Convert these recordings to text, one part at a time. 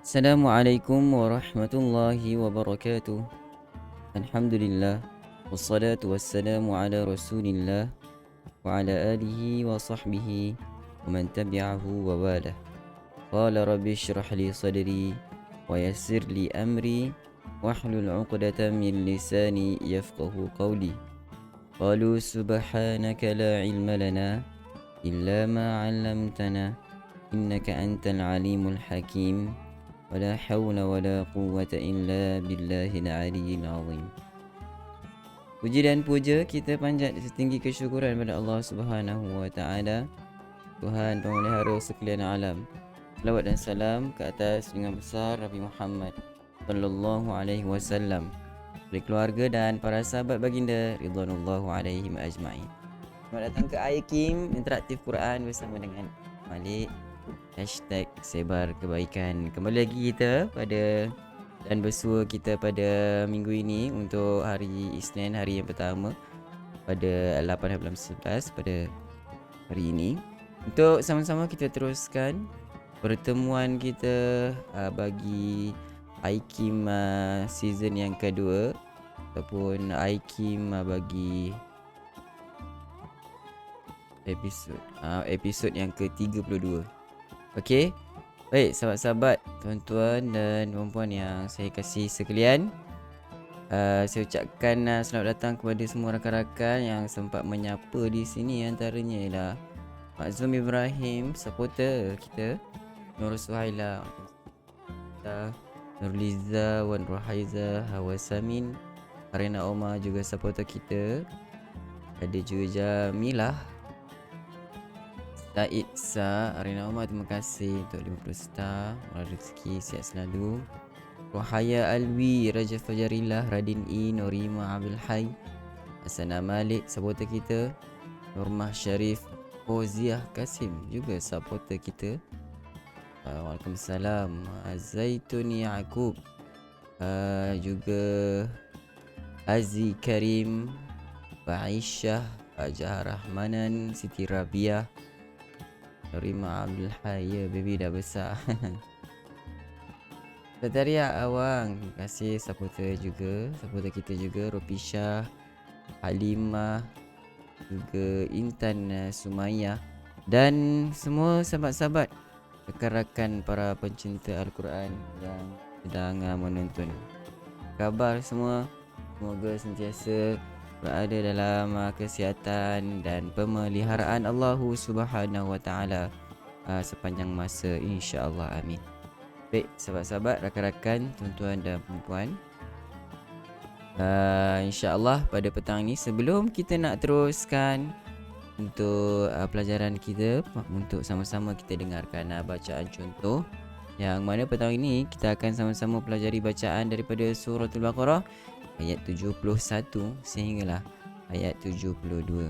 Assalamualaikum warahmatullahi wabarakatuh. Alhamdulillah. Wassalatu wassalamu ala rasulillah wa ala alihi wa sahbihi wa man tabi'ahu wa walah. Qala rabbi syrah li sadri wa yassir li amri wahlul 'uqdatam min lisani yafqahu qawli. Qalu subhanaka la ilma lana illa ma 'allamtana innaka antal alimul hakim. ولا حول ولا قوة إلا بالله العلي العظيم. Puji dan puja kita panjat setinggi kesyukuran pada Allah Subhanahu wa taala, Tuhan pemelihara sekalian alam. Selawat dan salam ke atas junjungan besar Nabi Muhammad sallallahu alaihi wasallam, dari keluarga dan para sahabat baginda ridwanullahu alaihim ajma'in. Selamat datang ke iKim Interaktif Quran bersama dengan Malik #sebar kebaikan. Kembali lagi kita pada dan bersua kita pada minggu ini untuk hari Isnin, hari yang pertama pada 8 bulan 11 pada hari ini, untuk sama-sama kita teruskan pertemuan kita bagi iKim season yang kedua ataupun iKim bagi episod yang ke-32. Okey. Baik, sahabat-sahabat, tuan-tuan dan puan-puan yang saya kasih sekalian, saya ucapkan selamat datang kepada semua rakan-rakan yang sempat menyapa di sini. Antaranya ialah Mak Zum Ibrahim, supporter kita, Nur Suhaila, Nurliza, Wan Rohaiza, Hawa Samin, Arena Omar juga supporter kita. Ada juga Jamilah, Said Sa, Arina Omar, terima kasih untuk 50 star. Murah rezeki, sihat selalu. Rohaya Alwi, Raja Fajarillah, Radin E, Norima Abil Hai, Hasana Malik, supporter kita. Nurmah Syarif, Fauziah Kasim juga supporter kita. Waalaikumsalam. Zaitun Yaakob, juga Aziz Karim, Aisyah, Jahar Rahmanan, Siti Rabiah, Rima Abdul Hayy, baby dah besar. Zataria Awang, terima kasih supporter kita juga. Ropisha, Halimah, juga Intan Sumayyah, dan semua sahabat-sahabat, rakan-rakan para pencinta Al-Quran yang sedang menonton. Khabar semua, semoga sentiasa berada dalam kesihatan dan pemeliharaan Allah Subhanahu wa taala sepanjang masa, insya-Allah, amin. Baik, sahabat-sahabat, rakan-rakan, tuan-tuan dan puan-puan, insya-Allah pada petang ini, sebelum kita nak teruskan untuk pelajaran kita, untuk sama-sama kita dengarkan bacaan contoh, yang mana petang ini kita akan sama-sama pelajari bacaan daripada Suratul Baqarah ayat 71 sehinggalah ayat 72.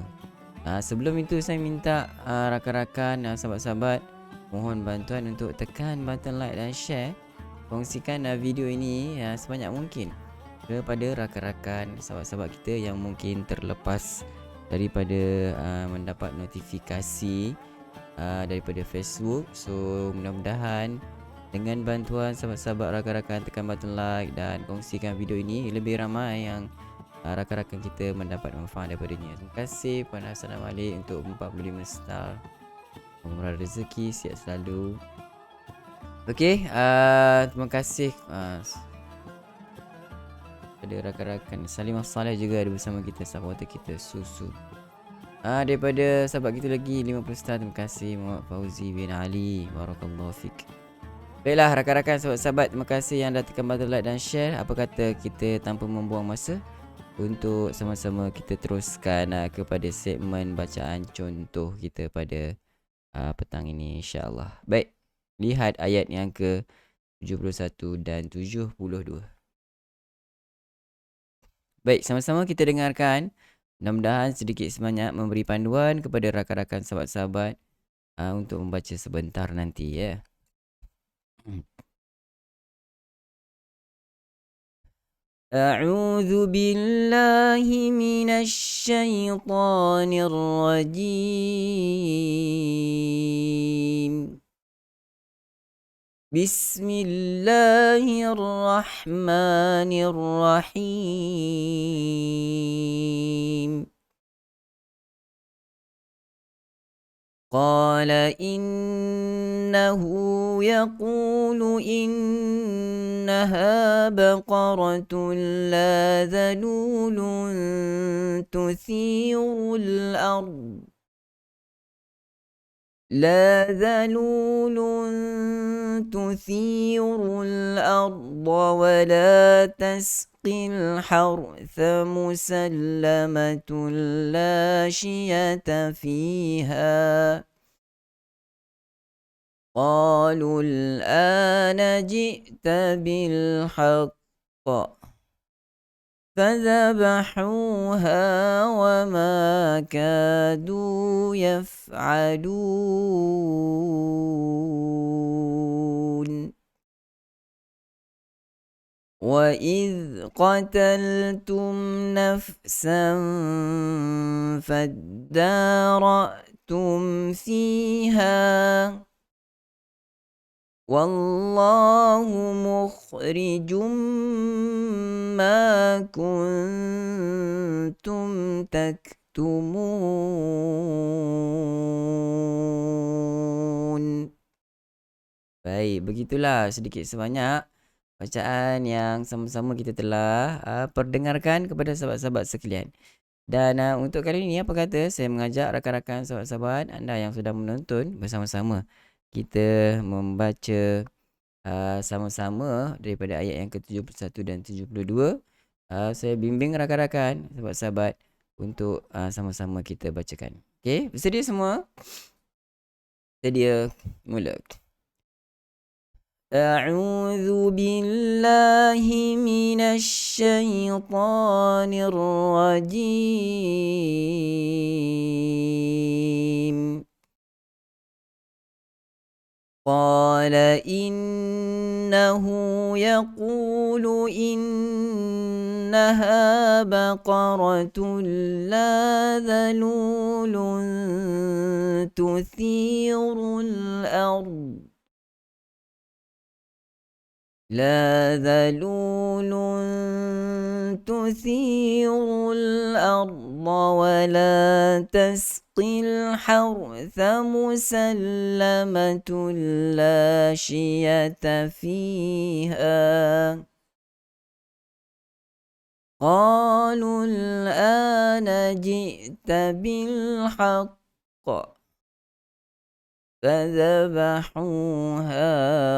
Sebelum itu saya minta rakan-rakan, sahabat-sahabat, mohon bantuan untuk tekan button like dan share. Kongsikan video ini sebanyak mungkin kepada rakan-rakan, sahabat-sahabat kita yang mungkin terlepas daripada mendapat notifikasi daripada Facebook. So mudah-mudahan dengan bantuan sahabat-sahabat, rakan-rakan, tekan button like dan kongsikan video ini, lebih ramai yang rakan-rakan kita mendapat manfaat daripadanya. Terima kasih Puan Hasana Malik untuk 45 star. Murah rezeki, sihat selalu. Okey, terima kasih pada rakan-rakan. Salimah Saleh juga ada bersama kita, supporter kita Susu. Daripada sahabat kita lagi 50 star, terima kasih Muhammad Fauzi bin Ali, barakallahu fik. Baiklah rakan-rakan, sahabat-sahabat, terima kasih yang dah tekan button like dan share. Apa kata kita tanpa membuang masa untuk sama-sama kita teruskan kepada segmen bacaan contoh kita pada petang ini, insya-Allah. Baik, lihat ayat yang ke 71 dan 72. Baik, sama-sama kita dengarkan. Mudah-mudahan sedikit sebanyak memberi panduan kepada rakan-rakan, sahabat-sahabat untuk membaca sebentar nanti, ya. أعوذ بالله من الشيطان الرجيم Bismillahirrahmanirrahim. قال إنه يقول إنها بقرة لا ذلول تثير الأرض ولا تسقي الحرث مسلمة لا شية فيها. قالوا الآن جئت بالحق فذبحوها وما كادوا يفعلون. وإذ قتلتم نفسا فادارأتم فيها والله مخرج ما كنتم تكتمون. Baik, begitulah sedikit sebanyak bacaan yang sama-sama kita telah perdengarkan kepada sahabat-sahabat sekalian. Dan untuk kali ini apa kata saya mengajak rakan-rakan sahabat-sahabat anda yang sudah menonton bersama-sama kita membaca sama-sama daripada ayat yang ke-71 dan 72. Saya bimbing rakan-rakan sahabat-sahabat untuk sama-sama kita bacakan. Okey, bersedia semua? Sedia, mula. A'udzu billahi minasy syaithanir rajim. قال إنه يقول إنها بقرة لا ذلول تثير الأرض ولا تسقي الحرث مسلمة لا شية فيها. قالوا الآن جئت بالحق فذبحوها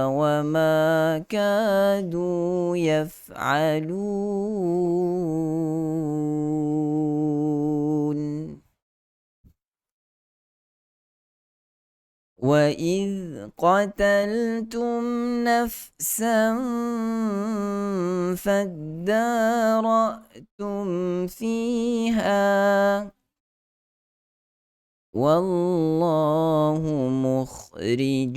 وما كادوا يفعلون. وإذ قتلتم نفسا فادارأتم فيها والله مخرج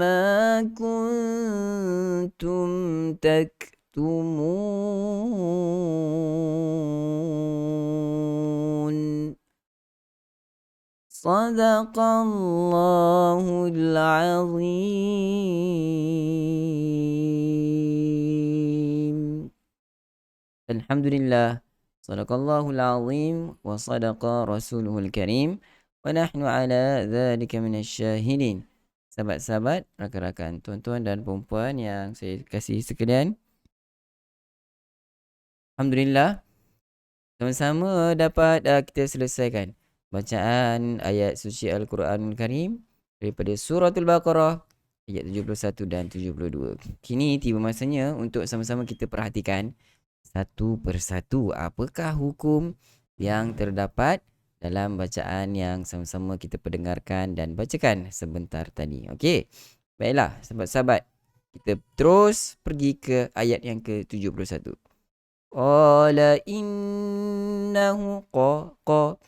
ما كنتم تكتمون. صدق الله العظيم. Alhamdulillah. Sadaqallahul azim wa sadaqa rasuluhul karim wa nahnu ala dhalika minasyahidin. Sahabat-sahabat, rakan-rakan, tuan-tuan dan puan-puan yang saya kasih sekalian, alhamdulillah sama-sama dapat kita selesaikan bacaan ayat suci Al-Quranul Karim daripada suratul Baqarah ayat 71 dan 72. Kini tiba masanya untuk sama-sama kita perhatikan satu persatu apakah hukum yang terdapat dalam bacaan yang sama-sama kita pendengarkan dan bacakan sebentar tadi. Okey. Baiklah, sahabat-sahabat. Kita terus pergi ke ayat yang ke-71. Qala innahu qa.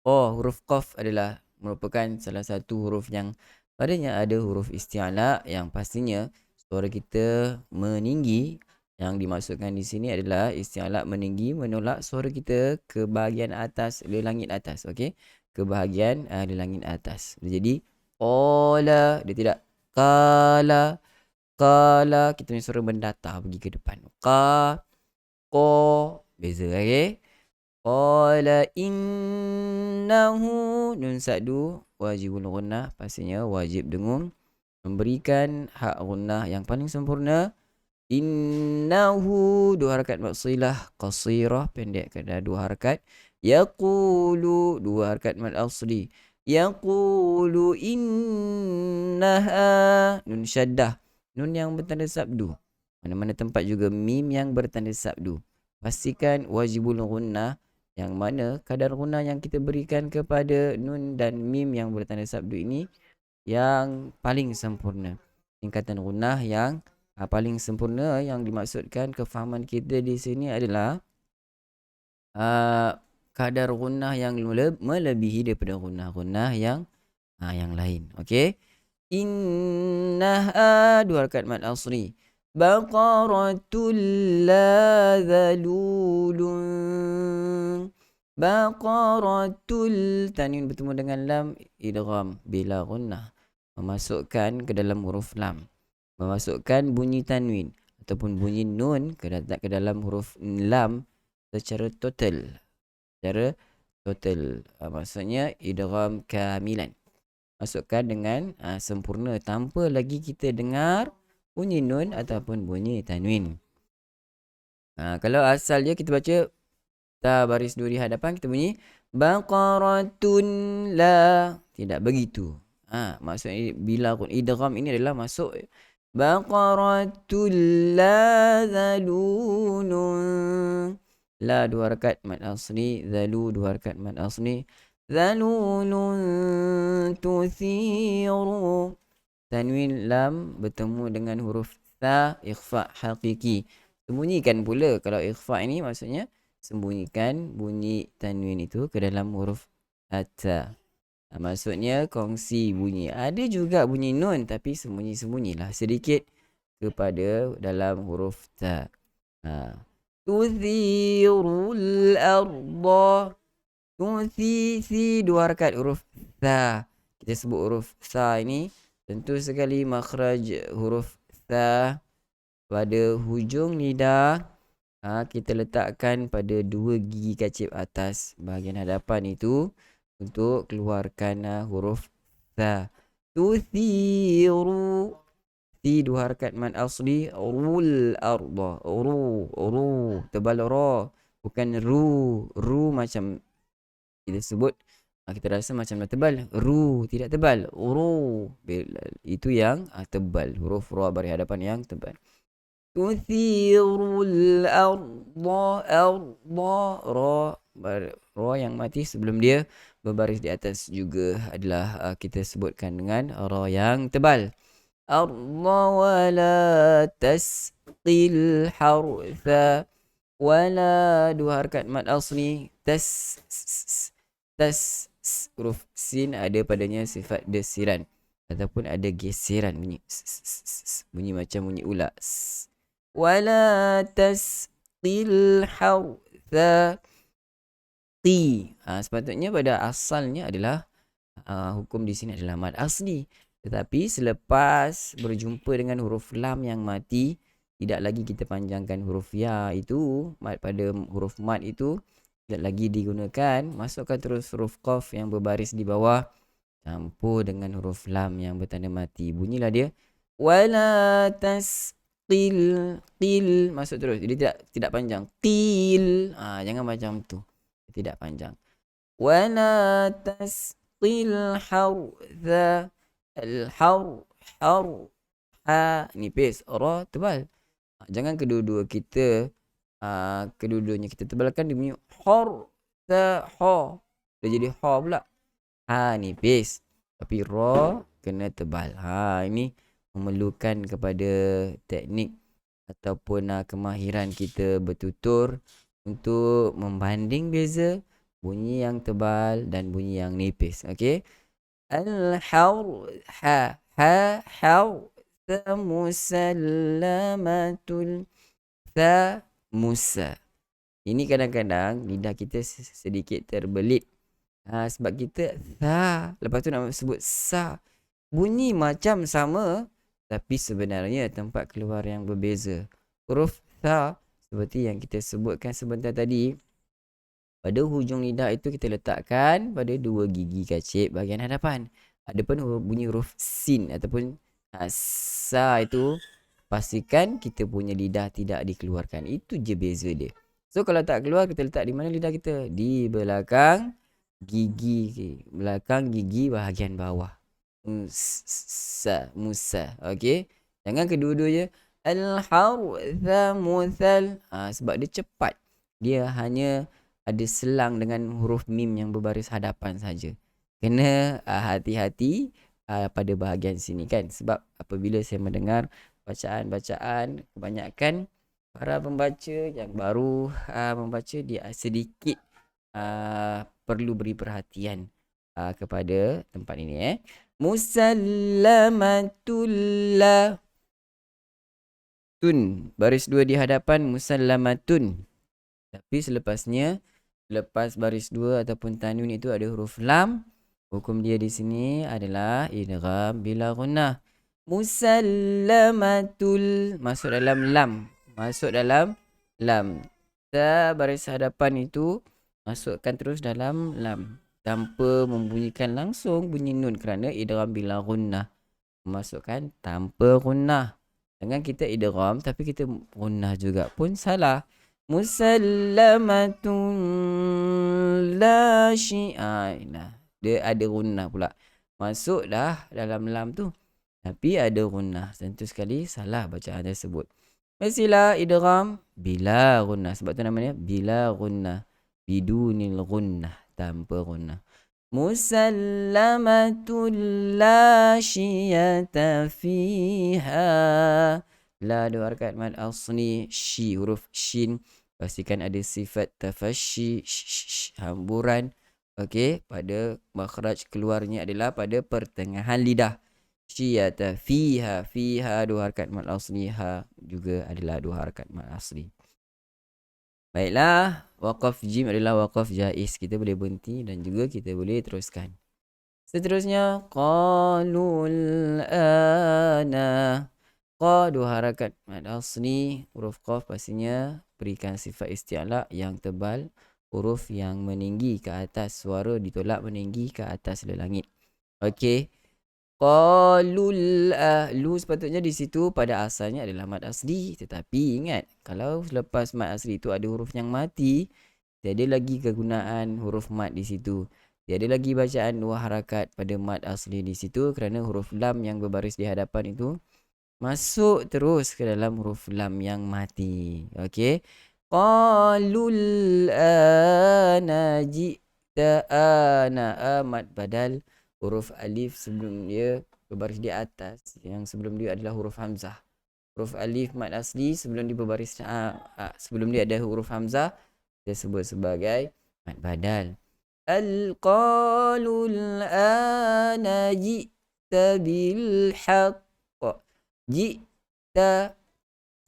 Huruf qaf adalah merupakan salah satu huruf yang padanya ada huruf isti'la yang pastinya suara kita meninggi. Yang dimaksudkan di sini adalah isti'la meninggi menolak suara kita ke bahagian atas, di langit atas. Okey, ke bahagian di langit atas. Jadi Qala. Dia tidak. Qala. Qala. Kita punya suara mendatar pergi ke depan. Qa. Beza, okay? Qala innahu. Nun sadu. Wajibul gunnah. Pastinya wajib dengung. Memberikan hak gunnah yang paling sempurna. Innahu. Dua harakat maksilah. Qasirah. Pendek kena dua harakat. Yaqulu. Dua harakat mad asli. Yaqulu innaha. Nun syaddah. Nun yang bertanda sabdu. Mana-mana tempat juga mim yang bertanda sabdu. Pastikan wajibul gunnah. Yang mana kadar gunnah yang kita berikan kepada nun dan mim yang bertanda sabdu ini yang paling sempurna. Tingkatan gunnah yang paling sempurna yang dimaksudkan kefahaman kita di sini adalah kadar gunnah yang melebihi daripada gunnah yang lain. Okey. Innaha. Dua harakat mad asri. Baqaratul la dhalulun. Baqaratul. Tanwin bertemu dengan lam. Idgham bila gunnah. Memasukkan ke dalam huruf lam. Memasukkan bunyi tanwin ataupun bunyi nun ke dalam huruf lam secara total. Maksudnya idgham kamilan. Masukkan dengan sempurna tanpa lagi kita dengar bunyi nun ataupun bunyi tanwin. Kalau asal je kita baca ta baris dua di hadapan, kita bunyi baqaratun la. Tidak begitu. Maksudnya bila idgham ini adalah masuk baqaratul la dhalulun. La dua harakat mad asli. Dhalu dua harakat mad asli. Dhalulun tuthiru. Tanwin lam bertemu dengan huruf tha. Ikhfa hakiki. Sembunyikan pula. Kalau ikhfa ini maksudnya sembunyikan bunyi tanwin itu ke dalam huruf ta. Maksudnya kongsi bunyi. Ada juga bunyi nun tapi sembunyi-sembunyilah sedikit kepada dalam huruf ta. Tuthirul arda. Tuthi. Dua harakat huruf ta. Kita sebut huruf ta ini tentu sekali makhraj huruf ta pada hujung lidah. Kita letakkan pada dua gigi kacip atas bahagian hadapan itu untuk keluarkan huruf ta. Tuthiru. Ti dua harakat mad asli. Rul arda. Ru. Tebal ra. Bukan ru. Ru macam kita sebut. Kita rasa macam dah tebal. Ru. Tidak tebal. Ru. Itu yang tebal. Huruf ra baris hadapan yang tebal. Tuthirul arda. Ra. Ra yang mati sebelum dia berbaris di atas juga adalah kita sebutkan dengan ra yang tebal. Arda wala tasqil hartha. Wala dua harakat mad asli. Tas. Huruf sin ada padanya sifat desiran ataupun ada geseran bunyi. Bunyi macam bunyi ular. Wala tasqil hartha. Ti. Sepatutnya pada asalnya adalah hukum di sini adalah mad asli. Tetapi selepas berjumpa dengan huruf lam yang mati, tidak lagi kita panjangkan huruf ya itu. Pada huruf mad itu tidak lagi digunakan. Masukkan terus huruf qaf yang berbaris di bawah campur dengan huruf lam yang bertanda mati. Bunyilah dia. Wala tasqil. Qil. Masuk terus. Jadi tidak panjang. Qil. Jangan macam tu. Tidak panjang. Wala tasqil hartha. Har. Nipis. Ra tebal. Jangan kedua-dua kita kedua-duanya kita tebalkan. Dia bunyi har. Dia jadi ha pula. Nipis. Tapi ra kena tebal. Ini memerlukan kepada teknik ataupun kemahiran kita bertutur untuk membanding beza bunyi yang tebal dan bunyi yang nipis. Okey. Al-har. Musallamatul. Musa. Ini kadang-kadang lidah kita sedikit terbelit. Sebab kita lepas tu nak sebut sa. Bunyi macam sama tapi sebenarnya tempat keluar yang berbeza. Huruf tha seperti yang kita sebutkan sebentar tadi, pada hujung lidah itu kita letakkan pada dua gigi kacip bahagian hadapan. Adapun bunyi huruf sin ataupun sa itu, pastikan kita punya lidah tidak dikeluarkan. Itu je beza dia. So kalau tak keluar, kita letak di mana lidah kita? Di belakang gigi. Belakang gigi bahagian bawah. Musa. Okey. Jangan kedua-duanya al-hartha muthal. Sebab dia cepat. Dia hanya ada selang dengan huruf mim yang berbaris hadapan saja. Kena hati-hati pada bahagian sini kan. Sebab apabila saya mendengar bacaan-bacaan, kebanyakan para pembaca yang baru membaca, dia sedikit perlu beri perhatian kepada tempat ini. Musallamatullah. Tun. Baris dua di hadapan musallamatun. Tapi selepasnya, lepas baris dua ataupun tanwin itu ada huruf lam. Hukum dia di sini adalah idgham bila gunnah. Musallamatul. Masuk dalam lam. Ta baris hadapan itu masukkan terus dalam lam. Tanpa membunyikan langsung bunyi nun kerana idgham bila gunnah. Masukkan tanpa gunnah. Jangan kita idgham tapi kita gunnah juga pun salah. Musallamatun la syi'aina. Dia ada gunnah pula. Masuk dah dalam lam tu, tapi ada gunnah. Tentu sekali salah bacaan tersebut. Mestilah idgham bila gunnah. Sebab tu namanya bila gunnah. Bidunil gunnah. Tanpa gunnah. Musallamatun la syiyata fiha. La dua harakat mad asli. Shi huruf shin, pastikan ada sifat tafashi, hamburan. Okey, pada makhraj keluarnya adalah pada pertengahan lidah. Syiyata fiha. Fiha dua harakat mad asli. Ha juga adalah dua harakat mad asli. Baiklah, waqaf jim adalah waqaf jaiz. Kita boleh berhenti dan juga kita boleh teruskan. Seterusnya, qalul ana. Qa dua harakat mad asli. Huruf qaf pastinya berikan sifat isti'la yang tebal. Huruf yang meninggi ke atas. Suara ditolak meninggi ke atas langit. Okey. Qalul lu sepatutnya di situ pada asalnya adalah mad asli. Tetapi ingat, kalau selepas mad asli itu ada huruf yang mati, tiada lagi kegunaan huruf mad di situ. Tiada lagi bacaan dua harakat pada mad asli di situ kerana huruf lam yang berbaris di hadapan itu masuk terus ke dalam huruf lam yang mati. Okey. Qalul ana ji'ta ana. Mad badal huruf alif sebelum dia berbaris di atas. Yang sebelum dia adalah huruf hamzah. Huruf alif mad asli sebelum dia berbaris sebelum dia ada huruf hamzah, dia sebut sebagai mad badal. Al-qalul ana ji'ta bil haqq. Ji'ta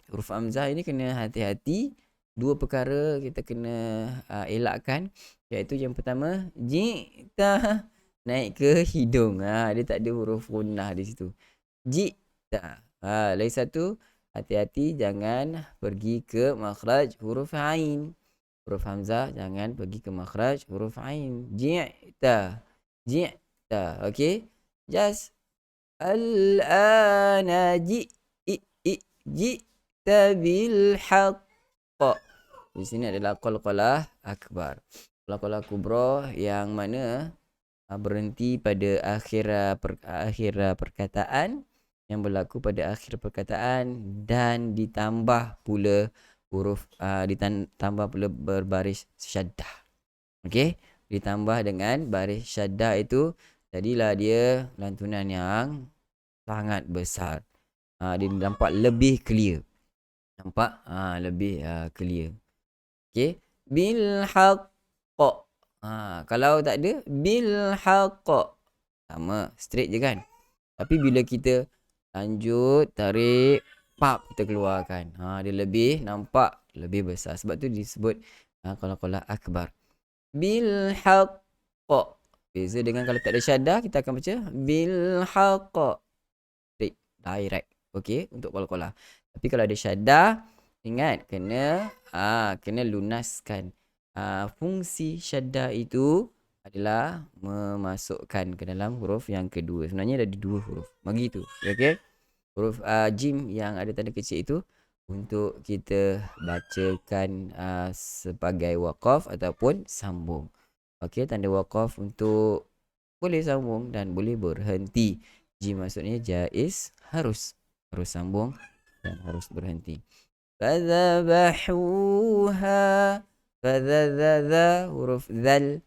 huruf hamzah ini kena hati-hati. Dua perkara kita kena elakkan, iaitu yang pertama, ji'ta naik ke hidung. Dia tak ada huruf gunnah di situ. Ji'ta. Lagi satu, hati-hati jangan pergi ke makhraj huruf ain. Huruf hamzah jangan pergi ke makhraj huruf ain. Ji'ta. Okey. Just al-ana ji'ta bil haqq. Di sini adalah qalqalah akbar. Qalqalah kubra yang mana berhenti pada akhir perkataan, yang berlaku pada akhir perkataan dan ditambah pula huruf ditambah pula berbaris syaddah. Okey, ditambah dengan baris syaddah itu, jadilah dia lantunan yang sangat besar. Dia nampak lebih clear. Lebih clear. Okey, bil haqq. Kalau tak ada bil haqq, sama, straight je kan. Tapi bila kita lanjut tarik, pap kita keluarkan, dia lebih nampak lebih besar. Sebab tu disebut qalqalah akbar. Bil haqq. Beza dengan kalau tak ada syaddah, kita akan baca bil haqq. Direct. Okey, untuk qalqalah. Tapi kalau ada syaddah, ingat kena lunaskan. Fungsi syaddah itu adalah memasukkan ke dalam huruf yang kedua. Sebenarnya ada 2 huruf. Begitu. Okey. Huruf jim yang ada tanda kecil itu untuk kita bacakan sebagai waqaf ataupun sambung. Okey, tanda waqaf untuk boleh sambung dan boleh berhenti. Jim maksudnya jaiz, harus sambung dan harus berhenti. Fadzabahuha. Fadzadza, huruf zal,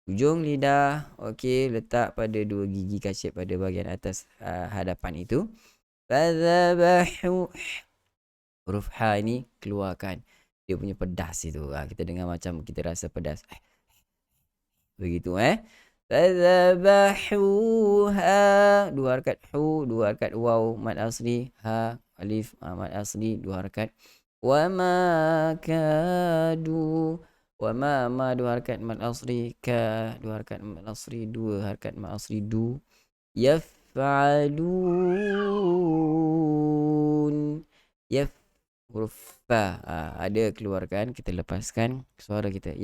ujung lidah. Okey, letak pada 2 gigi kacip pada bahagian atas hadapan itu. Fadzabahu. Huruf ha ini keluarkan. Dia punya pedas itu. Kita dengar macam kita rasa pedas. Begitu Fadzabahuha. 2 harakat hu, 2 harakat waw, mad asli, ha, alif, mad asli, 2 harakat. Wa ma kadu. Wa ma 2 harakat mad asli, ka, 2 harakat mad asli, 2 harakat mad asli, du. Yaf'alun. Huruf fa. Ada keluarkan, kita lepaskan suara kita.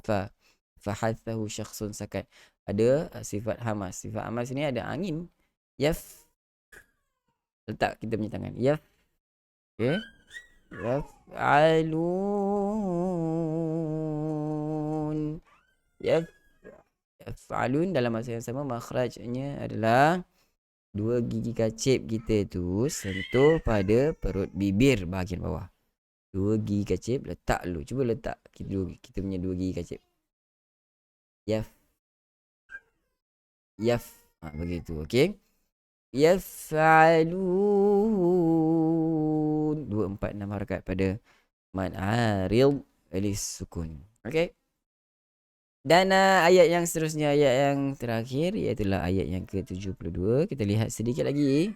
Fa. Fahathahu syakhsun sakat. Ada sifat hamas. Sifat hamas ni ada angin. Letak kita punya tangan. Okay. Yaf'alun. Yaf'alun dalam masa yang sama makhrajnya adalah 2 gigi kacip kita tu sentuh pada perut bibir bahagian bawah. 2 gigi kacip letak dulu. Cuba letak kita punya 2 gigi kacip. Begitu, okey. Yaf'alun. 2, 4, 6 harakat pada mad arid alis sukun. Okey. Dan ayat yang seterusnya, ayat yang terakhir, iaitulah ayat yang ke-72. Kita lihat sedikit lagi.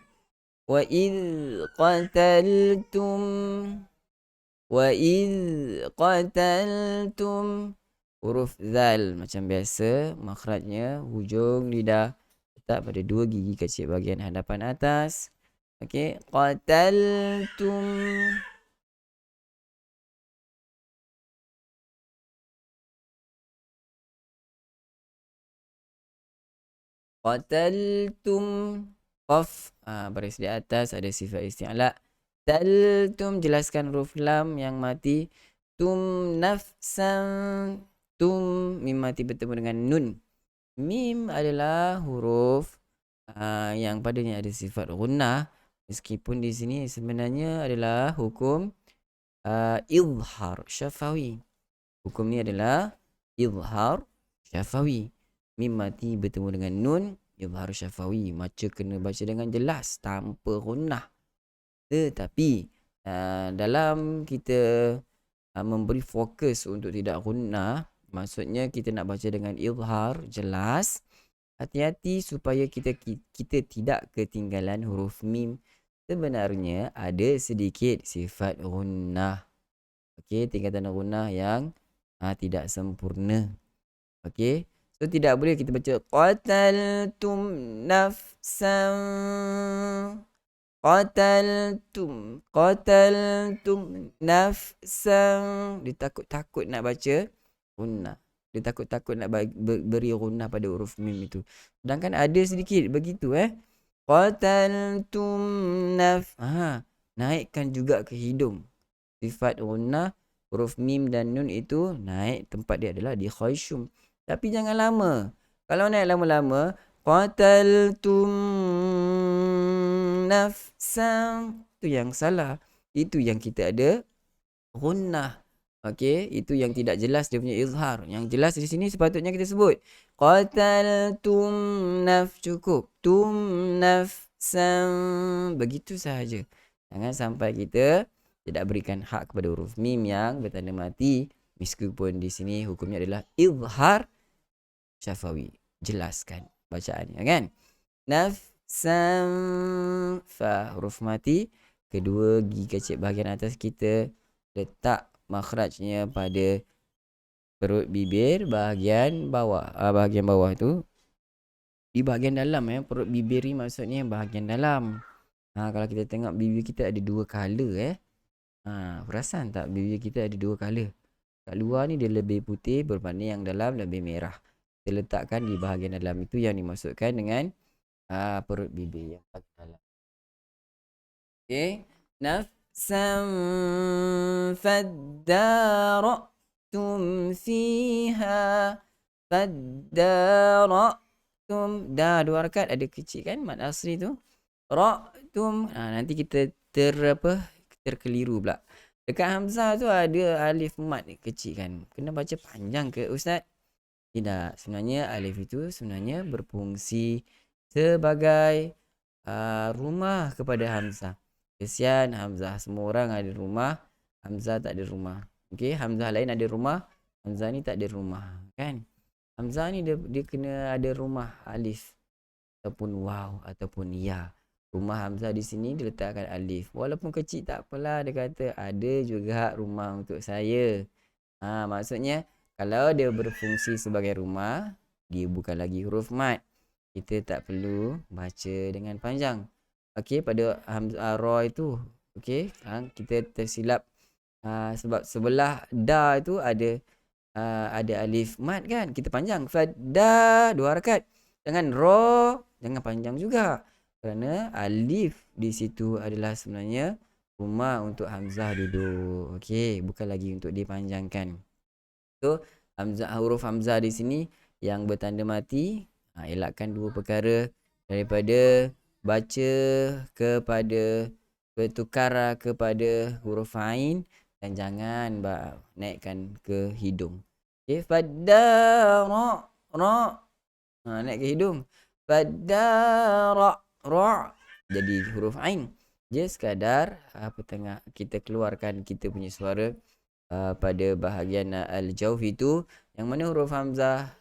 Wa idh qataltum. Huruf zal macam biasa, makhrajnya hujung lidah letak pada 2 gigi kecil bahagian hadapan atas. Okey, qataltum. Qaf, baris di atas ada sifat isti'la. Taltum, jelaskan huruf lam yang mati. Tum nafsan. Mim mati bertemu dengan nun. Mim adalah huruf yang padanya ada sifat gunnah, meskipun di sini sebenarnya adalah hukum izhar syafawi. Hukum ni adalah izhar syafawi. Mim mati bertemu dengan nun, izhar syafawi. Kena baca dengan jelas tanpa gunnah. Tetapi dalam kita memberi fokus untuk tidak gunnah, maksudnya kita nak baca dengan izhar jelas, hati-hati supaya kita tidak ketinggalan huruf mim. Sebenarnya ada sedikit sifat gunnah. Okey, tingkatan gunnah yang tidak sempurna. Okey, so tidak boleh kita baca qataltum nafsan. Qataltum nafsan. Dia takut nak baca gunnah. Dia takut nak beri gunnah pada huruf mim itu. Sedangkan ada sedikit begitu Qataltum naikkan juga ke hidung. Sifat gunnah huruf mim dan nun itu naik, tempat dia adalah di khayshum. Tapi jangan lama. Kalau naik lama-lama, qataltum nafsan, itu yang salah. Itu yang kita ada gunnah. Okey, itu yang tidak jelas dia punya izhar. Yang jelas di sini sepatutnya kita sebut qataltum cukup. Tum nafsan, begitu sahaja. Jangan sampai kita tidak berikan hak kepada huruf mim yang bertanda mati, meskipun di sini hukumnya adalah izhar syafawi. Jelaskan bacaannya kan. Nafsan, fa huruf mati, kedua gigi kecil bahagian atas kita letak makhrajnya pada perut bibir bahagian bawah. Bahagian bawah tu di bahagian dalam perut bibir ni maksudnya bahagian dalam. Kalau kita tengok bibir kita ada dua color perasan tak bibir kita ada dua color. Kat luar ni dia lebih putih berbanding yang dalam lebih merah. Kita letakkan di bahagian dalam, itu yang dimaksudkan dengan perut bibir yang bahagian dalam. Okey. Nafsan faddara'tum fiha. Faddara'tum. Dah dua harakat, ada kecil kan mad asli tu. Ra'tum. Nanti kita terkeliru pula. Dekat hamzah tu ada alif mad kecil kan. Kena baca panjang ke Ustaz? Tidak. Sebenarnya alif itu sebenarnya berfungsi sebagai rumah kepada hamzah. Kesian hamzah. Semua orang ada rumah, hamzah tak ada rumah. Okey, hamzah lain ada rumah, hamzah ni tak ada rumah, kan? Hamzah ni dia kena ada rumah alif ataupun waw ataupun ya. Rumah hamzah di sini diletakkan alif. Walaupun kecil tak apalah, dia kata ada juga rumah untuk saya. Maksudnya kalau dia berfungsi sebagai rumah, dia bukan lagi huruf mad. Kita tak perlu baca dengan panjang. Okey, pada hamzah ra itu, okey, kita tersilap sebab sebelah da itu ada alif mad kan. Kita panjang fadda dua harakat. Jangan ra, jangan panjang juga. Kerana alif di situ adalah sebenarnya rumah untuk hamzah duduk. Okey, bukan lagi untuk dipanjangkan. So, huruf hamzah di sini yang bertanda mati, elakkan dua perkara daripada baca kepada bertukar kepada huruf ain dan jangan naikkan ke hidung. Okey, fadara ra. Naik ke hidung. Fadara ra jadi huruf ain. Je sekadar tengah kita keluarkan kita punya suara pada bahagian al-jawf itu, yang mana huruf hamzah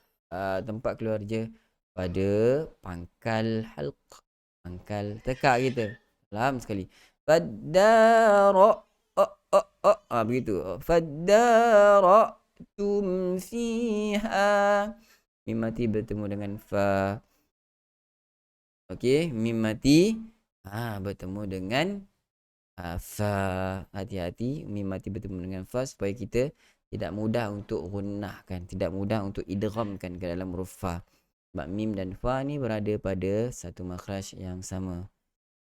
tempat keluar je pada pangkal halq, pangkal tekak kita. Lam sekali. Fadara begitu. Fadara tum fiha. Mim mati bertemu dengan fa. Okey, mim mati bertemu dengan fa. Hati-hati mim mati bertemu dengan fa supaya kita tidak mudah untuk gunnahkan, tidak mudah untuk idghamkan ke dalam huruf fa. Sebab mim dan fa ni berada pada satu makhraj yang sama.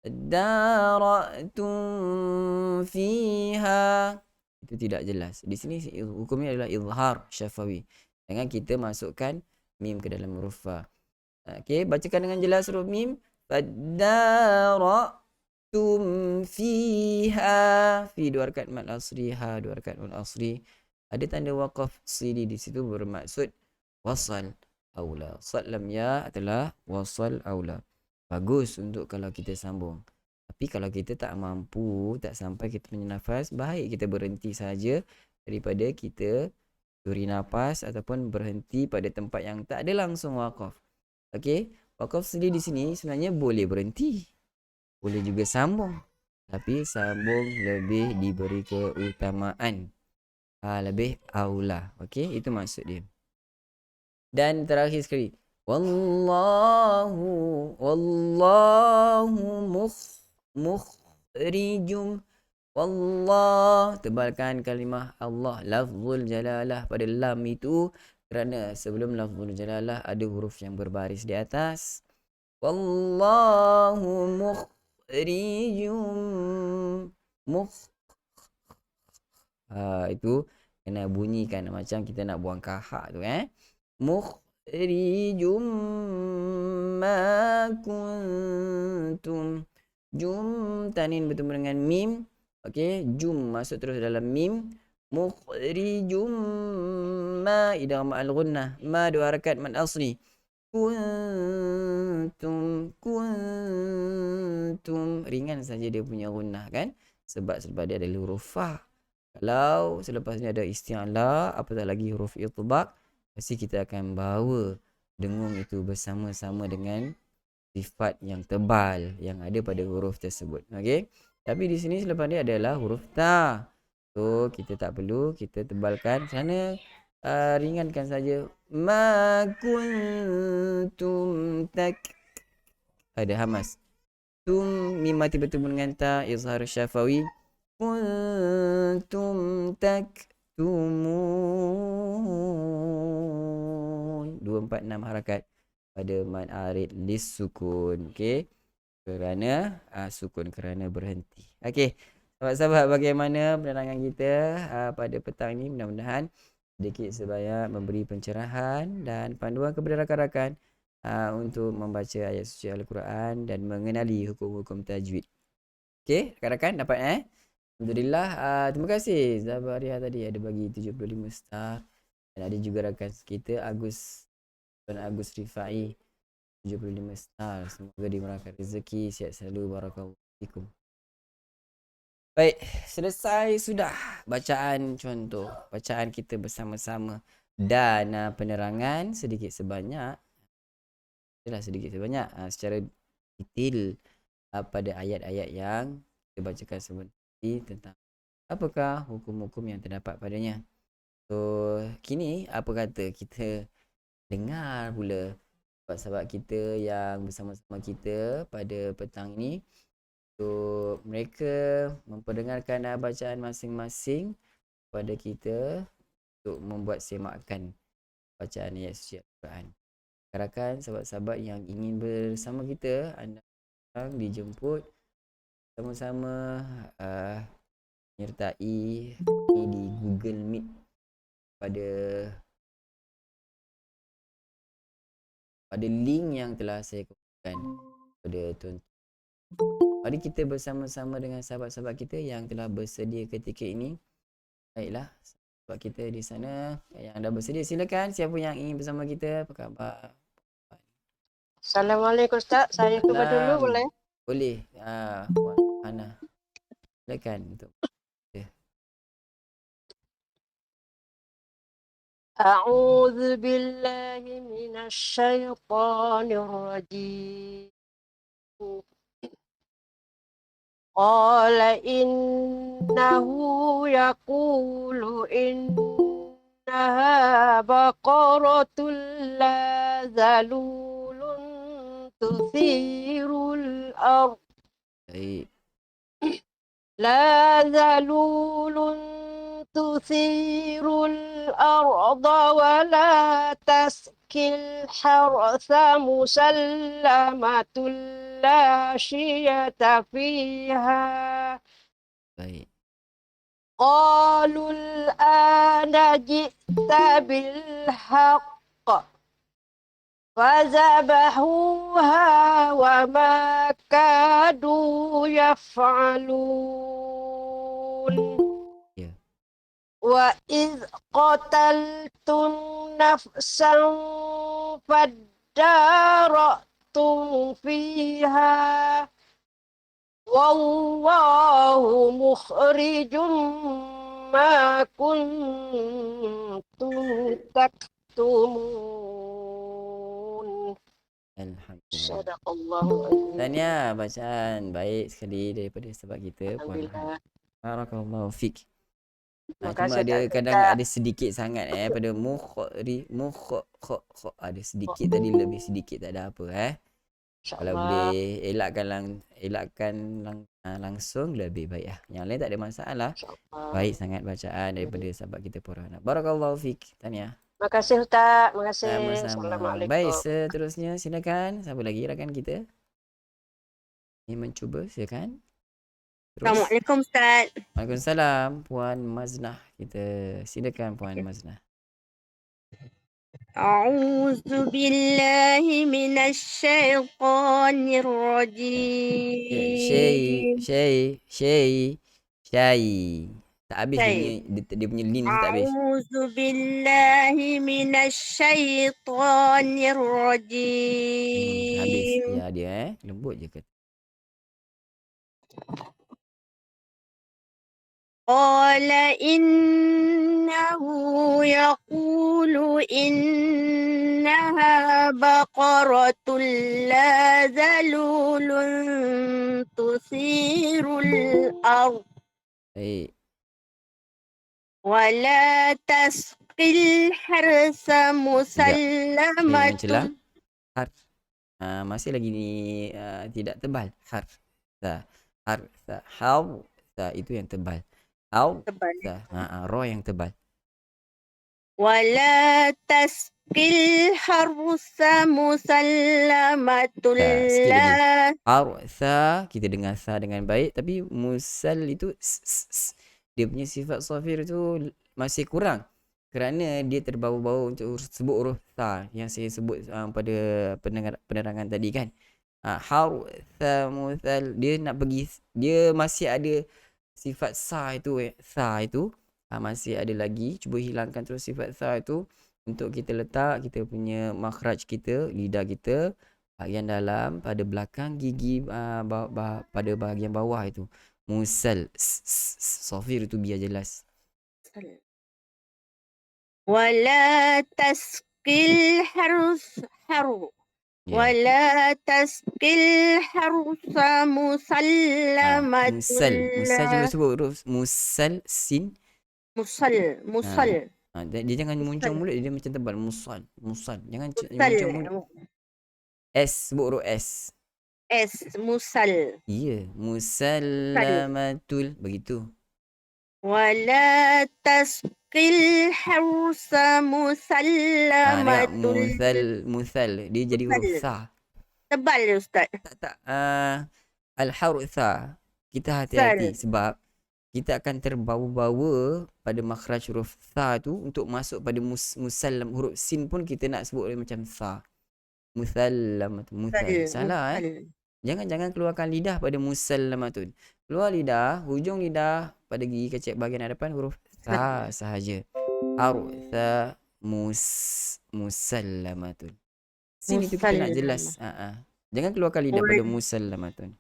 Dara'tum fiha. Itu tidak jelas. Di sini hukumnya adalah izhar syafawi. Jangan kita masukkan mim ke dalam huruf fa. Okey, bacakan dengan jelas huruf mim. Fadara'tum fiha. Fi dua harakat mad asri, ha dua harakat mad asri. Ada tanda waqaf sili di situ bermaksud wasal aula. Sad lam ya adalah wasal aula. Bagus untuk kalau kita sambung. Tapi kalau kita tak mampu, tak sampai kita punya nafas, baik kita berhenti saja daripada kita curi nafas ataupun berhenti pada tempat yang tak ada langsung waqaf. Okey, waqaf sendiri di sini sebenarnya boleh berhenti, boleh juga sambung, tapi sambung lebih diberi keutamaan, lebih aula. Okey, itu maksud dia. Dan terakhir sekali, wallahu mukhrijum. Wallah, tebalkan kalimah Allah, lafzul jalalah pada lam itu, kerana sebelum lafzul jalalah ada huruf yang berbaris di atas. Wallahu mukhrijum. Itu kena bunyikan macam kita nak buang kahak tu mukhrijum ma kuntum. Jum tanin bertemu dengan mim. Okey, jum masuk terus dalam mim. Mukhrijum ma idgham al-ghunnah. Ma dua harakat mad asli. Kuntum ringan saja dia punya ghunnah kan, sebab dia ada huruf fa. Kalau selepas ni ada isti'la, apatah lagi huruf itbaq, pasti kita akan bawa dengung itu bersama-sama dengan sifat yang tebal yang ada pada huruf tersebut. Okey. Tapi di sini selepas ni adalah huruf ta. So kita tak perlu kita tebalkan kerana ringankan saja. Ma kuntum ada hamas. Tum mim mati bertemu dengan ta, izhar syafawi. Kuntum taktumun. 246 harakat pada mad arid lis sukun. Okey. Kerana sukun kerana berhenti. Okey. Sahabat-sahabat, bagaimana penerangan kita pada petang ini? Mudah-mudahan sedikit sebanyak memberi pencerahan dan panduan kepada rakan-rakan untuk membaca ayat suci Al-Quran dan mengenali hukum-hukum tajwid. Okey, rakan-rakan dapat Alhamdulillah. Terima kasih Zabaria tadi ada bagi 75 star. Dan ada juga rakan kita Agus Rifai 75 star. Semoga dimurahkan rezeki, sihat selalu, barakallahu fikum. Baik, selesai sudah bacaan contoh, bacaan kita bersama-sama dan penerangan sedikit sebanyak secara detail pada ayat-ayat yang kita bacakan sebentar tentang apakah hukum-hukum yang terdapat padanya. So, kini apa kata kita dengar pula sahabat-sahabat kita yang bersama-sama kita pada petang ini. So, mereka memperdengarkan bacaan masing-masing kepada kita untuk membuat semakan bacaan ayat suci Al-Quran. Rakan sahabat-sahabat yang ingin bersama kita, anda dijemput sama-sama menyertai di Google Meet pada link yang telah saya kongsikan pada tuan. Mari kita bersama-sama dengan sahabat-sahabat kita yang telah bersedia ketika ini. Baiklah, sahabat kita di sana yang dah bersedia, silakan. Siapa yang ingin bersama kita? Apa khabar? Assalamualaikum Ustaz. Saya cuba dulu boleh? Boleh. Puan Hana. Silakan untuk A'udzu billahi minasy syaithanir rajim. Qala innahu yaqulu innaha baqaratun la zalulun tuthirul ardh. baik. لا ذلول تثير الأرض ولا تسقي الحرث مسلمة لا شية فيها. Baik. قالوا الآن جئت بالحق فذبحوها وما كادوا يفعلون. وإذ قتلتم نفسا فادارأتم فيها والله مخرج ما كنتم تكتمون. Alhamdulillah. Sadaqallahu. Tahniah bacaan baik sekali daripada sahabat kita Puan Hana. Barakallahu fik. Cuma ada kadang ada sedikit sangat pada ada sedikit tadi, lebih sedikit tak ada apa Kalau boleh elakkan langsung lebih baik Yang lain tak ada masalah. Baik sangat bacaan daripada sahabat kita Puan Hana. Barakallahu fik. Tahniah. Terima kasih Ustaz. Terima kasih. Sama-sama. Assalamualaikum. Baik, seterusnya silakan. Siapa lagi rakan kita? Ini mencuba, silakan. Assalamualaikum Ustaz. Waalaikumsalam. Puan Maznah kita. Silakan Puan Maznah. A'udzu billahi minasy syaithanir rajim. Syai. Tak habis dia punya lin tu tak habis. A'udzu billahi minasy syaithanir rajim. Habis. Ya dia lembut je kata. Qala innahu yaqulu innaha baqaratun la zalulun tusirul ardh Baik. wa la tasqil tasqil harsa Jangan celah. musallamatun. Harf. Masih lagi ni tidak tebal. Harf. Sa. Harf. Sa. Haw. Sa itu yang tebal. Haw. Tebal. Sa. Ro yang tebal. Wala tasqil harsa musallamatul Sikit lagi. la. Sa. Kita dengar sa dengan baik. Tapi musal itu dia punya sifat safir tu masih kurang. Kerana dia terbau-bau untuk sebut huruf sa yang saya sebut pada penerangan tadi kan. Harsa musal dia nak pergi, dia masih ada sifat sa itu masih ada lagi. Cuba hilangkan terus sifat sa itu untuk kita letak kita punya makhraj kita, lidah kita bahagian dalam pada belakang gigi pada bahagian bawah itu. Musal safir itu biar jelas. Wala tasqil haru. Wala tasqil harsa musallamatul Musal cuba sebut huruf musal sin. Musal. Dia jangan muncung mulut, dia macam tebal. Musal. Jangan muncung mulut. S, sebut huruf S. Musal. Ya, musallamatul begitu. Wala tasqil harsa musallamatul. Musal dia jadi huruf sa. Tebal Ustaz. Tak. Al-harf sa. Kita hati-hati sebab kita akan terbawa-bawa pada makhraj huruf sa tu untuk masuk pada musallam. Huruf sin pun kita nak sebut macam sa. Musallamatun. Salah Jangan keluarkan lidah pada musallamatun. Keluar lidah, hujung lidah pada gigi kecil bahagian hadapan huruf sa sahaja. Artha musallamatun. Sini tu kita nak jelas. Jangan keluarkan lidah pada musallamatun.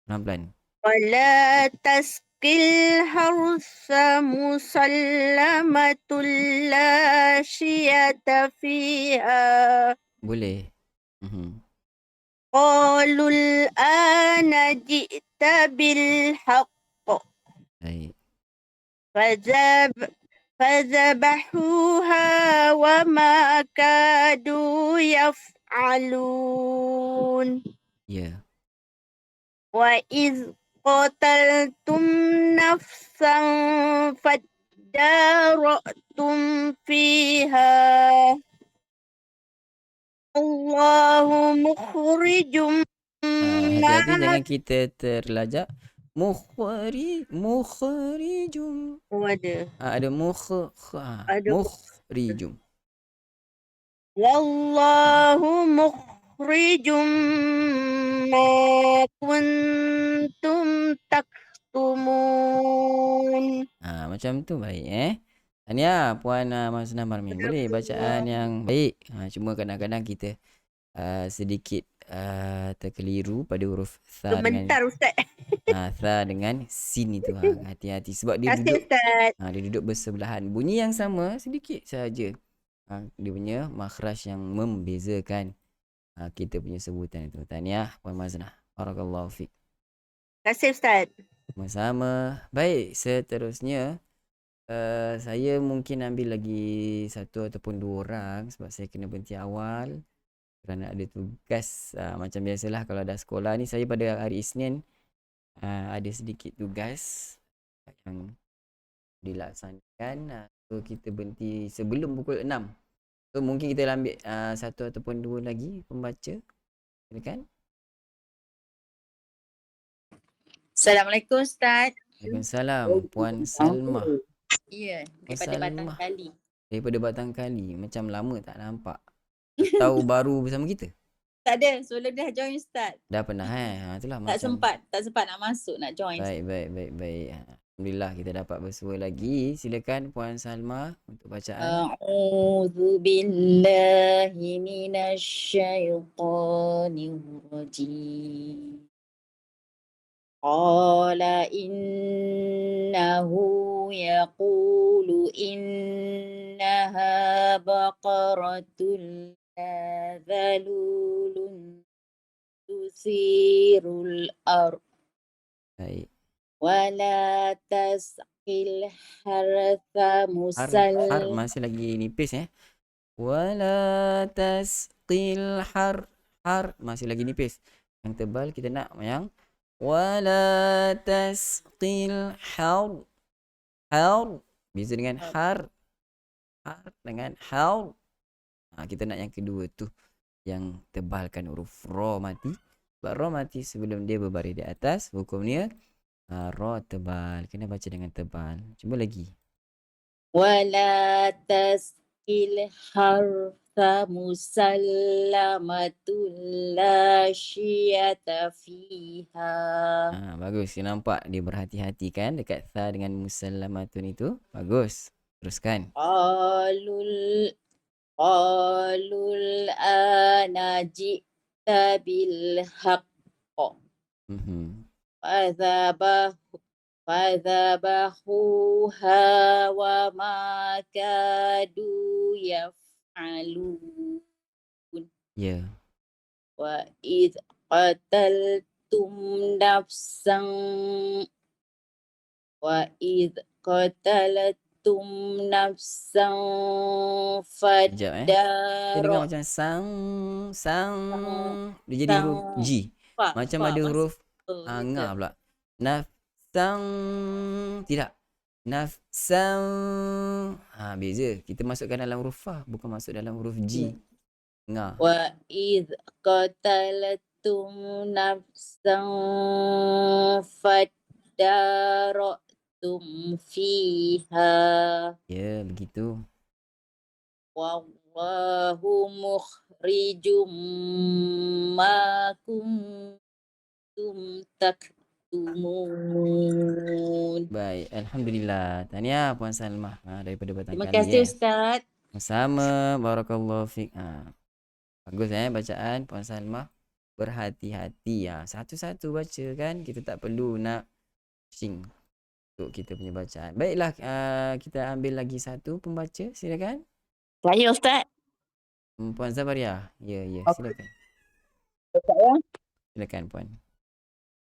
Pelan-pelan. Wala tasqil harsa musallamatul la syiyata fiha. Boleh. Qalul ana ji'ta bil haqq. Baik. Fazabahuha wa ma kadu yaf'alun. Ya. Wa iz qataltum nafsan fadara'tum fiha. Allahu mukhrijum Hati-hati jangan kita terlajak. Mukhrijum. Ada mukhrijum. Wallahu mukhrijum ma kuntum taktumun. Macam tu baik Tahniah Puan Masnah Marmin. Boleh bacaan yang baik. Cuma kadang-kadang kita sedikit terkeliru pada huruf sa Sebentar Ustaz. Sa dengan sin itu. Hati-hati sebab dia duduk bersebelahan. Bunyi yang sama sedikit saja. Dia punya makhraj yang membezakan kita punya sebutan itu. Tahniah Puan Masnah. Barakallahu fiik. Terima kasih Ustaz. Sama-sama. Baik, seterusnya saya mungkin ambil lagi satu ataupun dua orang sebab saya kena berhenti awal kerana ada tugas. Macam biasalah kalau ada sekolah ni, saya pada hari Isnin ada sedikit tugas yang dilaksanakan. So kita berhenti sebelum pukul 6. So mungkin kita ambil satu ataupun dua lagi pembaca. Silakan. Assalamualaikum Ustaz. Waalaikumsalam. Puan Salma. Ya, daripada Batang Kali. Daripada Batang Kali. Macam lama tak nampak. Tahu baru bersama kita? Tak ada, sebelum dah join Ustaz. Dah pernah itulah tak sempat nak masuk, nak join. Baik. Alhamdulillah kita dapat bersua lagi. Silakan Puan Salma untuk bacaan. A'udzu billahi minasyaitonir rajim. Qala innahu yaqulu innaha baqaratun dhalulun tusirul ardh Baik. wala hartha Har masih lagi nipis Wala tasqil har masih lagi nipis. Yang tebal kita nak yang wala tasqil har beza dengan har dengan har. Kita nak yang kedua tu yang tebalkan huruf ra mati. Sebab ra mati sebelum dia berbaris di atas, hukumnya ra tebal, kena baca dengan tebal. Cuba lagi. wala taskil hartha musallamatul la syiyata fiha. Bagus, you nampak dia berhati-hati kan dekat tha dengan musallamatun itu. Bagus, teruskan. Qalul ana ji'ta bil haqq fadhabahuha wa ma kadu yaf'alun. Ya. Wa idh qataltum nafsan Sekejap Dia dengar macam sang dia jadi huruf G. Macam ada huruf ngah pula. Nafsang tidak. Nafsang beza. Kita masukkan dalam huruf fa, bukan masuk dalam huruf G. Ngah. Wa idh qatalatum nafsan faddaratum fiha. Ya, begitu. Wallahu mukhrijum ma kuntum taktumun. Baik, alhamdulillah. Tahniah Puan Salmah daripada Batang Kali. Terima kasih Ustaz. Sama, barakallahu fiik. Bagus bacaan Puan Salmah. Berhati-hati satu-satu baca kan. Kita tak perlu nak pusing untuk kita punya bacaan. Baiklah, kita ambil lagi satu pembaca, silakan. Saya Ustaz. Puan Zabaria. Ya, silakan. Silakan Puan.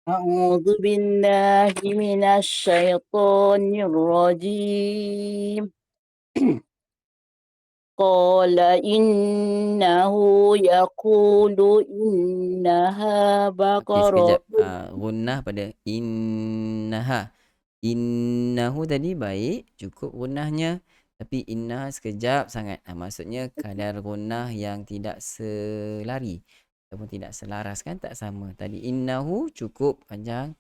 A'udzu billahi minasy syaithanir rajim. Qala innahu yaqulu innaha baqarah. Sekejap. Gunnah pada innaha. Innahu tadi baik, cukup gunnahnya. Tapi innaha sekejap sangat. Maksudnya kadar gunnah yang tidak selari ataupun tidak selaras kan, tak sama. Tadi innahu cukup panjang.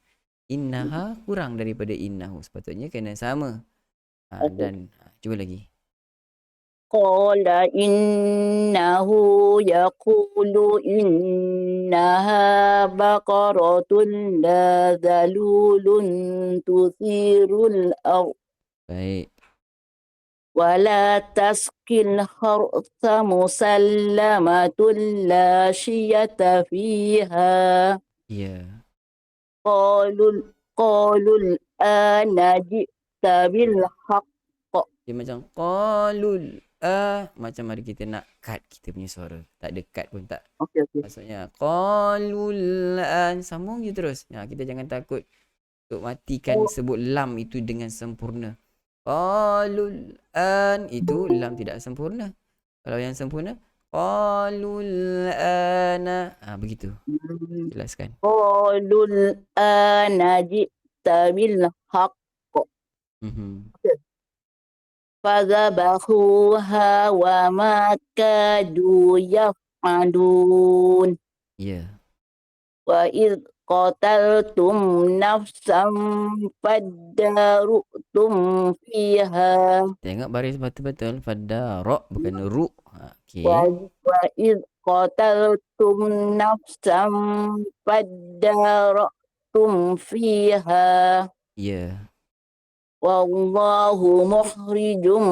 Innaha kurang daripada innahu. Sepatutnya kena sama. Dan cuba lagi. Qala innahu yaqulu innaha baqaratun la dhalulun tuthirul ardh. Baik. Wala taskil hartha musallamatul la syiyata fiha. Ya. Qalul ana ji'ta bil haqq. Dia macam qalul macam mari kita nak cut kita punya suara. Tak ada cut pun tak. Okey. Maksudnya qalul an sambung je terus. Kita jangan takut untuk matikan sebut lam itu dengan sempurna. Qalul an itu lam tidak sempurna. Kalau yang sempurna qalul ana begitu. Jelaskan. Qalul ana ji'ta bil haqq. Fadhabahuha wa ma kadu yaf'alun. Ya. Wa idh qataltum nafsan faddarutum fiha. Tengok baris betul-betul. Fadara bukan ru. Okey. Wa idh qataltum nafsan faddarutum fiha. Ya. Wallahu mukhrijum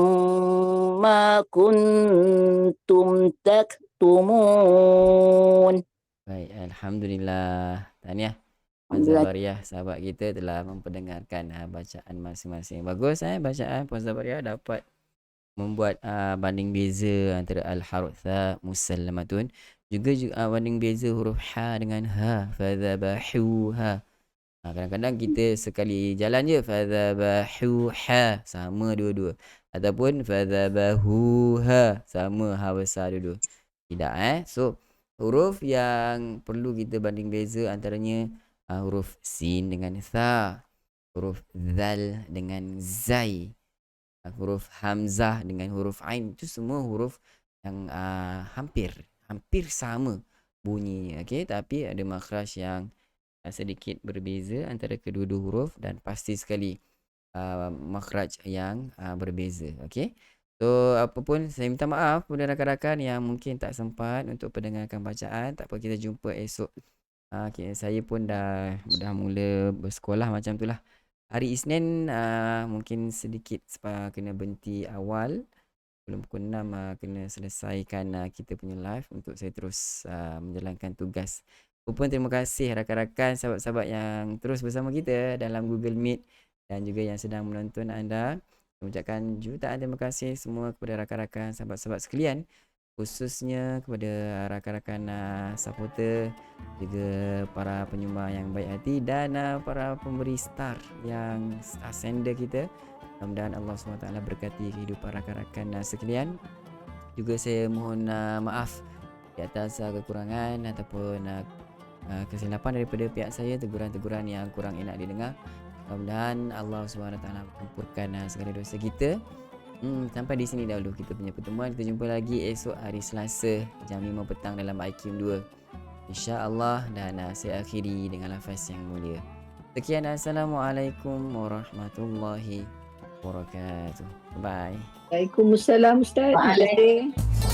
ma kuntum taktumun. Baik, alhamdulillah. Tahniah Puan Zabariah, sahabat kita telah memperdengarkan bacaan masing-masing. Bagus bacaan Puan Zabariah dapat membuat banding beza antara al-harutha musallamatun, juga banding beza huruf ha dengan ha, fadhabahuha. Kadang-kadang kita sekali jalan je fadzabahuha, sama dua-dua. Ataupun fadzabahuha, sama ha besar dua-dua. Tidak So huruf yang perlu kita banding beza antaranya huruf sin dengan tha, huruf zal dengan zai, huruf hamzah dengan huruf ain. Itu semua huruf yang hampir sama bunyinya, okey, tapi ada makhraj yang sedikit berbeza antara kedua-dua huruf dan pasti sekali makhraj yang berbeza, okey. So apa pun saya minta maaf kepada rakan-rakan yang mungkin tak sempat untuk pendengarkan bacaan. Tak apa, kita jumpa esok. Okay, saya pun dah mula bersekolah macam tu lah. Hari Isnin mungkin sedikit kena berhenti awal. Sebelum pukul 6 kena selesaikan kita punya live untuk saya terus menjalankan tugas. Pun terima kasih rakan-rakan, sahabat-sahabat yang terus bersama kita dalam Google Meet dan juga yang sedang menonton anda. Saya ucapkan jutaan terima kasih semua kepada rakan-rakan, sahabat-sahabat sekalian, khususnya kepada rakan-rakan supporter, juga para penyumbang yang baik hati dan para pemberi star yang sender kita. Mudah-mudahan Allah SWT berkati kehidupan rakan-rakan sekalian. Juga saya mohon maaf di atas kekurangan ataupun kesilapan daripada pihak saya, teguran-teguran yang kurang enak didengar. Mudah-mudahan Allah SWT mengampurkan segala dosa kita. Sampai di sini dahulu kita punya pertemuan. Kita jumpa lagi esok hari Selasa jam 5 petang dalam IQ 2 insya-Allah, dan saya akhiri dengan lafaz yang mulia. Sekian, Assalamualaikum warahmatullahi wabarakatuh. Bye. Waalaikumsalam Ustaz. Waalaikumsalam.